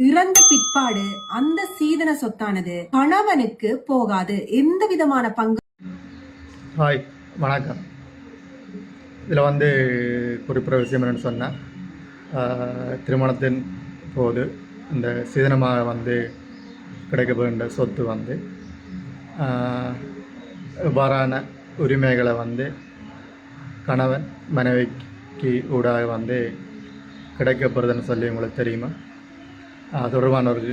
இறந்த பிற்பாடு அந்த சீதன சொத்தானது கணவனுக்கு போகாது. எந்த விதமான பங்கு. ஹாய், வணக்கம். இதில் குறிப்பிட்ட விஷயம் என்னென்னு சொன்னால், திருமணத்தின் போது இந்த சீதனமாக கிடைக்க வேண்டிய சொத்து இவ்வாறான உரிமைகளை கணவன் மனைவிக்கு ஊடாக கிடைக்கப்படுதுன்னு சொல்லி உங்களுக்கு தெரியுமா? தொடர்பான ஒரு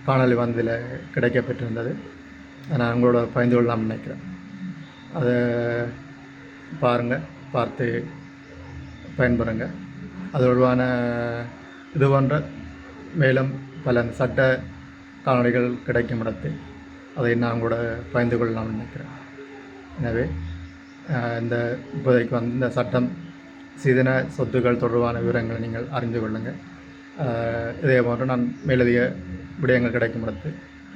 காணொலி இதில் கிடைக்கப்பட்டிருந்தது. நான் உங்களோட பகிர்ந்து கொள்ளலாம்னு நினைக்கிறேன். அதை பாருங்கள், பார்த்து பயன்பெறுங்க. அது தொடர்பான இது போன்ற மேலும் பல சட்ட காணொலிகள் கிடைக்கும் இடத்து அதை நான் உங்களோட பகிர்ந்து கொள்ளலாம்னு நினைக்கிறேன். எனவே இந்த இப்போதைக்கு இந்த சட்டம் சீதன சொத்துக்கள் தொடர்பான விவரங்களை நீங்கள் அறிந்து கொள்ளுங்கள். இதே போன்று நான் மேலதிக விடயங்கள் கிடைக்கும் இடத்து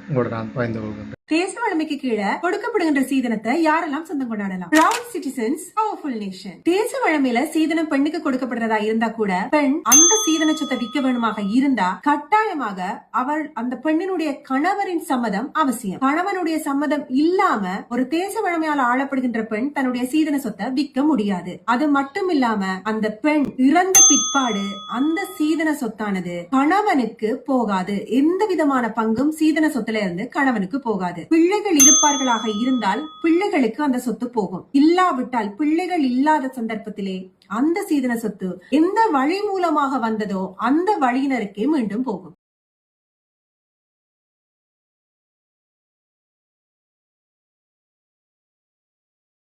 உங்களோட நான் பகிர்ந்து கொள்கின்றேன். தேச வளமைக்கு கீழே கொடுக்கப்படுகின்ற சீதனத்தை யாரெல்லாம் சொந்தம் கொண்டாடலாம்? Proud citizens, powerful nation. தேச வளமையில சீதனம் பெண்ணுக்கு கொடுக்கப்படுறதா இருந்தா கூட பெண் அந்த சீதன சொத்தை விற்க வேணுமாக இருந்தா கட்டாயமாக அவள் அந்த பெண்ணினுடைய கணவரின் சம்மதம் அவசியம். கணவனுடைய சம்மதம் இல்லாம ஒரு தேச வளமையால் ஆளப்படுகின்ற பெண் தன்னுடைய சீதன சொத்தை விற்க முடியாது. அது மட்டும் இல்லாம அந்த பெண் இறந்த பிற்பாடு அந்த சீதன சொத்தானது கணவனுக்கு போகாது. எந்த விதமான பங்கும் சீதன சொத்துல இருந்து கணவனுக்கு போகாது. பிள்ளைகள் இருப்பார்களாக இருந்தால் பிள்ளைகளுக்கு அந்த சொத்து போகும். இல்லாவிட்டால் பிள்ளைகள் இல்லாத சந்தர்ப்பத்திலே அந்த சீதன சொத்து எந்த வழி மூலமாக வந்ததோ அந்த வழியினருக்கே மீண்டும் போகும்.